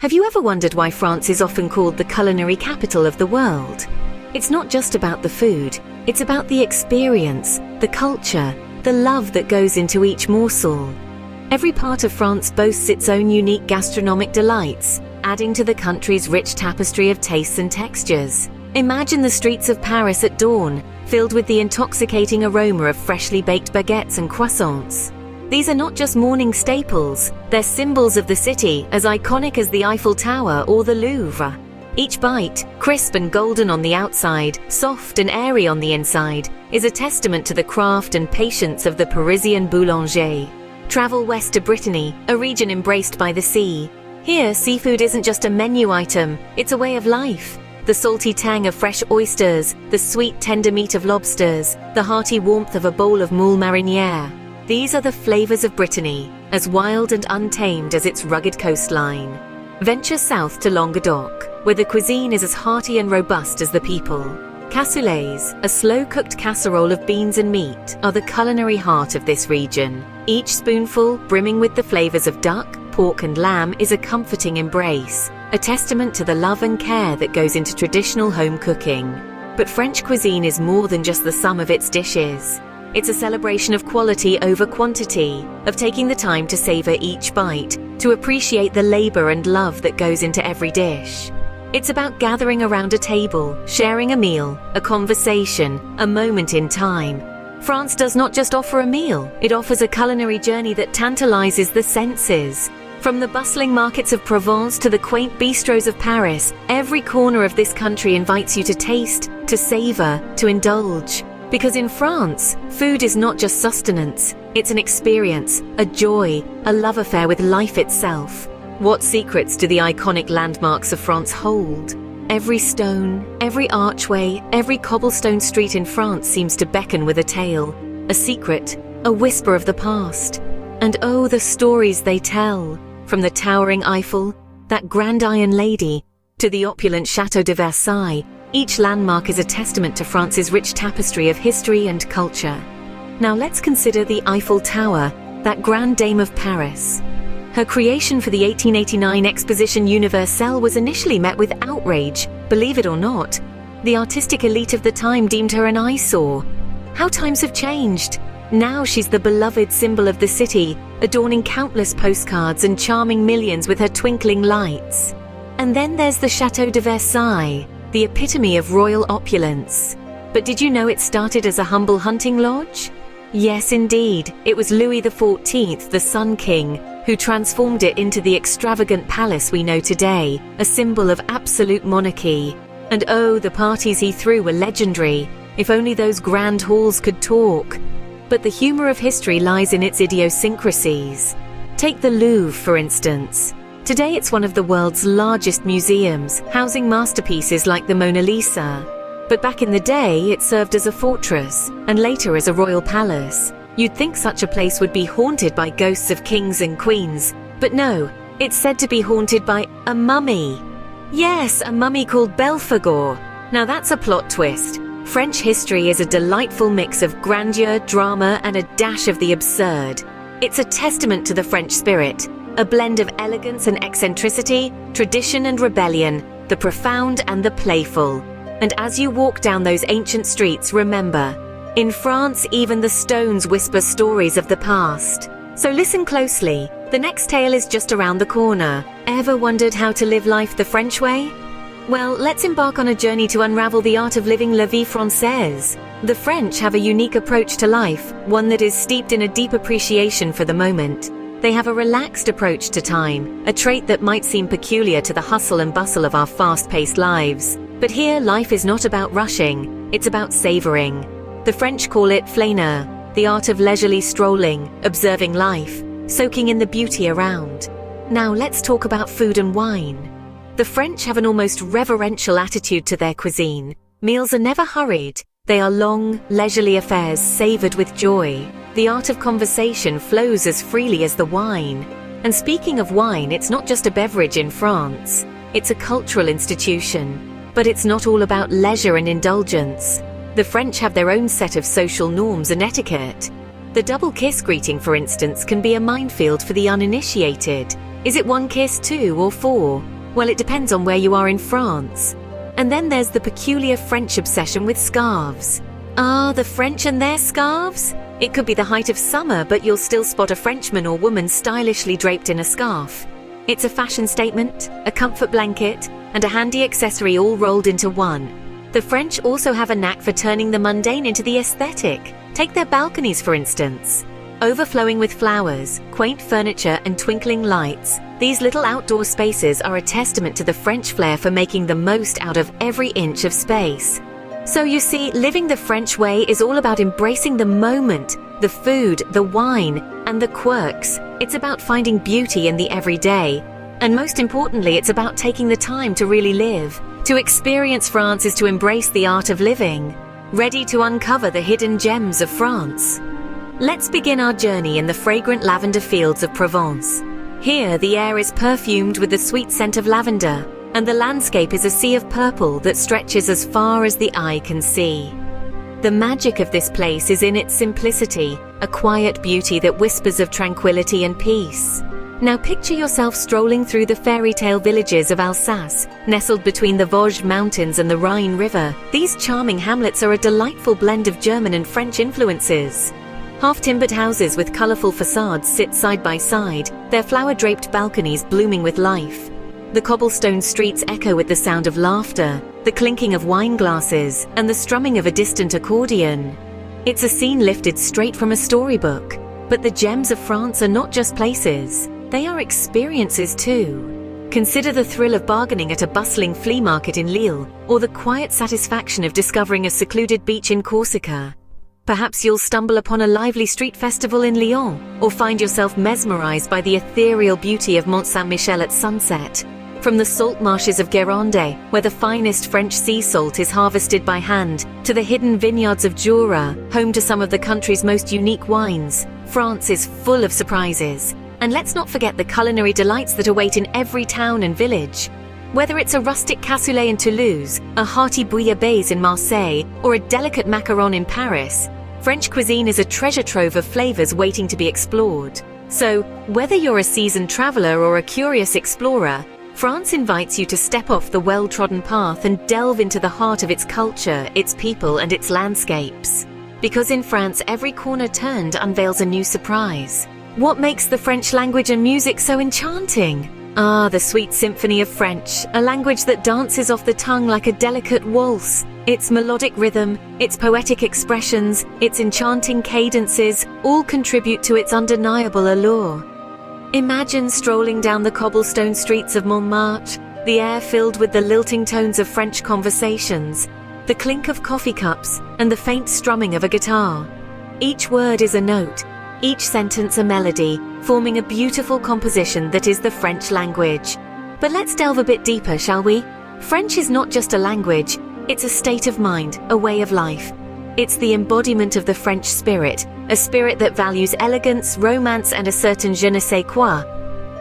Have you ever wondered why France is often called the culinary capital of the world? It's not just about the food, it's about the experience, the culture, the love that goes into each morsel. Every part of France boasts its own unique gastronomic delights, adding to the country's rich tapestry of tastes and textures. Imagine the streets of Paris at dawn, filled with the intoxicating aroma of freshly baked baguettes and croissants. These are not just morning staples, they're symbols of the city, as iconic as the Eiffel Tower or the Louvre. Each bite, crisp and golden on the outside, soft and airy on the inside, is a testament to the craft and patience of the Parisian boulanger. Travel west to Brittany, a region embraced by the sea. Here, seafood isn't just a menu item, it's a way of life. The salty tang of fresh oysters, the sweet tender meat of lobsters, the hearty warmth of a bowl of moule marinière. These are the flavors of Brittany, as wild and untamed as its rugged coastline. Venture south to Languedoc, where the cuisine is as hearty and robust as the people. Cassoulets, a slow-cooked casserole of beans and meat, are the culinary heart of this region. Each spoonful, brimming with the flavors of duck, pork and lamb, is a comforting embrace, a testament to the love and care that goes into traditional home cooking. But French cuisine is more than just the sum of its dishes. It's a celebration of quality over quantity, of taking the time to savor each bite, to appreciate the labor and love that goes into every dish. It's about gathering around a table, sharing a meal, a conversation, a moment in time. France does not just offer a meal, it offers a culinary journey that tantalizes the senses. From the bustling markets of Provence to the quaint bistros of Paris, every corner of this country invites you to taste, to savor, to indulge. Because in France, food is not just sustenance, it's an experience, a joy, a love affair with life itself. What secrets do the iconic landmarks of France hold? Every stone, every archway, every cobblestone street in France seems to beckon with a tale, a secret, a whisper of the past. And oh, the stories they tell, from the towering Eiffel, that grand Iron Lady, to the opulent Château de Versailles. Each landmark is a testament to France's rich tapestry of history and culture. Now let's consider the Eiffel Tower, that grande dame of Paris. Her creation for the 1889 Exposition Universelle was initially met with outrage, believe it or not. The artistic elite of the time deemed her an eyesore. How times have changed. Now she's the beloved symbol of the city, adorning countless postcards and charming millions with her twinkling lights. And then there's the Château de Versailles, the epitome of royal opulence. But did you know it started as a humble hunting lodge? Yes, indeed. It was Louis XIV, the Sun King, who transformed it into the extravagant palace we know today, a symbol of absolute monarchy. And oh, the parties he threw were legendary. If only those grand halls could talk. But the humor of history lies in its idiosyncrasies. Take the Louvre, for instance. Today it's one of the world's largest museums, housing masterpieces like the Mona Lisa. But back in the day, it served as a fortress, and later as a royal palace. You'd think such a place would be haunted by ghosts of kings and queens, but no, it's said to be haunted by a mummy. Yes, a mummy called Belphegor. Now that's a plot twist. French history is a delightful mix of grandeur, drama, and a dash of the absurd. It's a testament to the French spirit, a blend of elegance and eccentricity, tradition and rebellion, the profound and the playful. And as you walk down those ancient streets, remember, in France, even the stones whisper stories of the past. So listen closely. The next tale is just around the corner. Ever wondered how to live life the French way? Well, let's embark on a journey to unravel the art of living la vie française. The French have a unique approach to life, one that is steeped in a deep appreciation for the moment. They have a relaxed approach to time, a trait that might seem peculiar to the hustle and bustle of our fast-paced lives. But here, life is not about rushing, it's about savoring. The French call it flâneur, the art of leisurely strolling, observing life, soaking in the beauty around. Now let's talk about food and wine. The French have an almost reverential attitude to their cuisine. Meals are never hurried. They are long, leisurely affairs savored with joy. The art of conversation flows as freely as the wine. And speaking of wine, it's not just a beverage in France. It's a cultural institution. But it's not all about leisure and indulgence. The French have their own set of social norms and etiquette. The double kiss greeting, for instance, can be a minefield for the uninitiated. Is it one kiss, two, or four? Well, it depends on where you are in France. And then there's the peculiar French obsession with scarves. Ah, the French and their scarves? It could be the height of summer, but you'll still spot a Frenchman or woman stylishly draped in a scarf. It's a fashion statement, a comfort blanket, and a handy accessory all rolled into one. The French also have a knack for turning the mundane into the aesthetic. Take their balconies, for instance. Overflowing with flowers, quaint furniture, and twinkling lights, these little outdoor spaces are a testament to the French flair for making the most out of every inch of space. So you see, living the French way is all about embracing the moment, the food, the wine, and the quirks. It's about finding beauty in the everyday. And most importantly, it's about taking the time to really live. To experience France is to embrace the art of living. Ready to uncover the hidden gems of France? Let's begin our journey in the fragrant lavender fields of Provence. Here, the air is perfumed with the sweet scent of lavender, and the landscape is a sea of purple that stretches as far as the eye can see. The magic of this place is in its simplicity, a quiet beauty that whispers of tranquility and peace. Now picture yourself strolling through the fairy tale villages of Alsace, nestled between the Vosges Mountains and the Rhine River. These charming hamlets are a delightful blend of German and French influences. Half-timbered houses with colourful facades sit side by side, their flower-draped balconies blooming with life. The cobblestone streets echo with the sound of laughter, the clinking of wine glasses, and the strumming of a distant accordion. It's a scene lifted straight from a storybook. But the gems of France are not just places, they are experiences too. Consider the thrill of bargaining at a bustling flea market in Lille, or the quiet satisfaction of discovering a secluded beach in Corsica. Perhaps you'll stumble upon a lively street festival in Lyon, or find yourself mesmerized by the ethereal beauty of Mont Saint-Michel at sunset. From the salt marshes of Gironde, where the finest French sea salt is harvested by hand, to the hidden vineyards of Jura, home to some of the country's most unique wines, France is full of surprises. And let's not forget the culinary delights that await in every town and village. Whether it's a rustic cassoulet in Toulouse, a hearty bouillabaisse in Marseille, or a delicate macaron in Paris, French cuisine is a treasure trove of flavors waiting to be explored. So, whether you're a seasoned traveler or a curious explorer, France invites you to step off the well-trodden path and delve into the heart of its culture, its people, and its landscapes. Because in France, every corner turned unveils a new surprise. What makes the French language and music so enchanting? Ah, the sweet symphony of French, a language that dances off the tongue like a delicate waltz. Its melodic rhythm, its poetic expressions, its enchanting cadences all contribute to its undeniable allure. Imagine strolling down the cobblestone streets of Montmartre, the air filled with the lilting tones of French conversations, the clink of coffee cups, and the faint strumming of a guitar. Each word is a note, each sentence a melody, forming a beautiful composition that is the French language. But let's delve a bit deeper, shall we? French is not just a language, it's a state of mind, a way of life. It's the embodiment of the French spirit, a spirit that values elegance, romance, and a certain je ne sais quoi.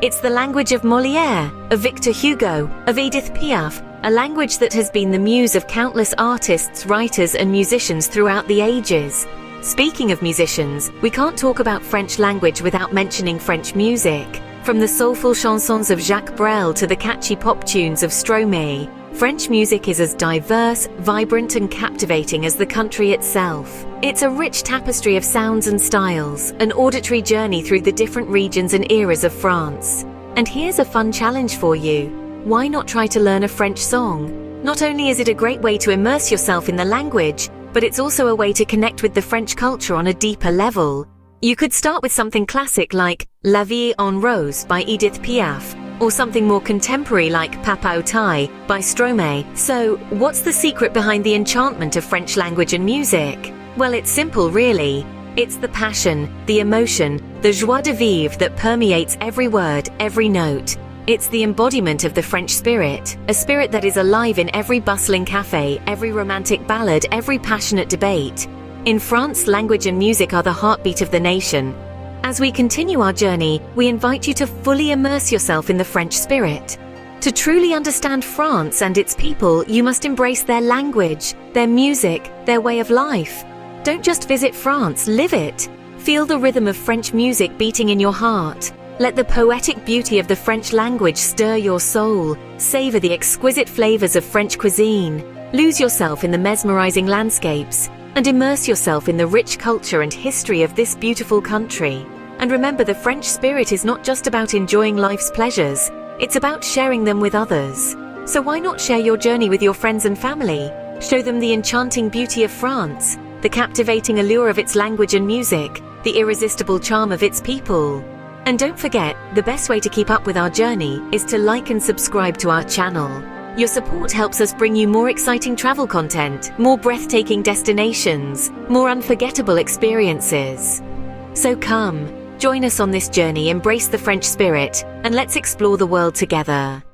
It's the language of Molière, of Victor Hugo, of Edith Piaf, a language that has been the muse of countless artists, writers, and musicians throughout the ages. Speaking of musicians, we can't talk about French language without mentioning French music. From the soulful chansons of Jacques Brel to the catchy pop tunes of Stromae, French music is as diverse, vibrant, and captivating as the country itself. It's a rich tapestry of sounds and styles, an auditory journey through the different regions and eras of France. And here's a fun challenge for you. Why not try to learn a French song? Not only is it a great way to immerse yourself in the language, but it's also a way to connect with the French culture on a deeper level. You could start with something classic like La Vie en Rose by Edith Piaf, or something more contemporary like Papa Otai by Stromae. So, what's the secret behind the enchantment of French language and music? Well, it's simple, really. It's the passion, the emotion, the joie de vivre that permeates every word, every note. It's the embodiment of the French spirit, a spirit that is alive in every bustling cafe, every romantic ballad, every passionate debate. In France, language and music are the heartbeat of the nation. As we continue our journey, we invite you to fully immerse yourself in the French spirit. To truly understand France and its people, you must embrace their language, their music, their way of life. Don't just visit France, live it. Feel the rhythm of French music beating in your heart. Let the poetic beauty of the French language stir your soul. Savor the exquisite flavors of French cuisine. Lose yourself in the mesmerizing landscapes and immerse yourself in the rich culture and history of this beautiful country. And remember, the French spirit is not just about enjoying life's pleasures, it's about sharing them with others. So why not share your journey with your friends and family? Show them the enchanting beauty of France, the captivating allure of its language and music, the irresistible charm of its people. And don't forget, the best way to keep up with our journey is to like and subscribe to our channel. Your support helps us bring you more exciting travel content, more breathtaking destinations, more unforgettable experiences. So come, join us on this journey, embrace the French spirit, and let's explore the world together.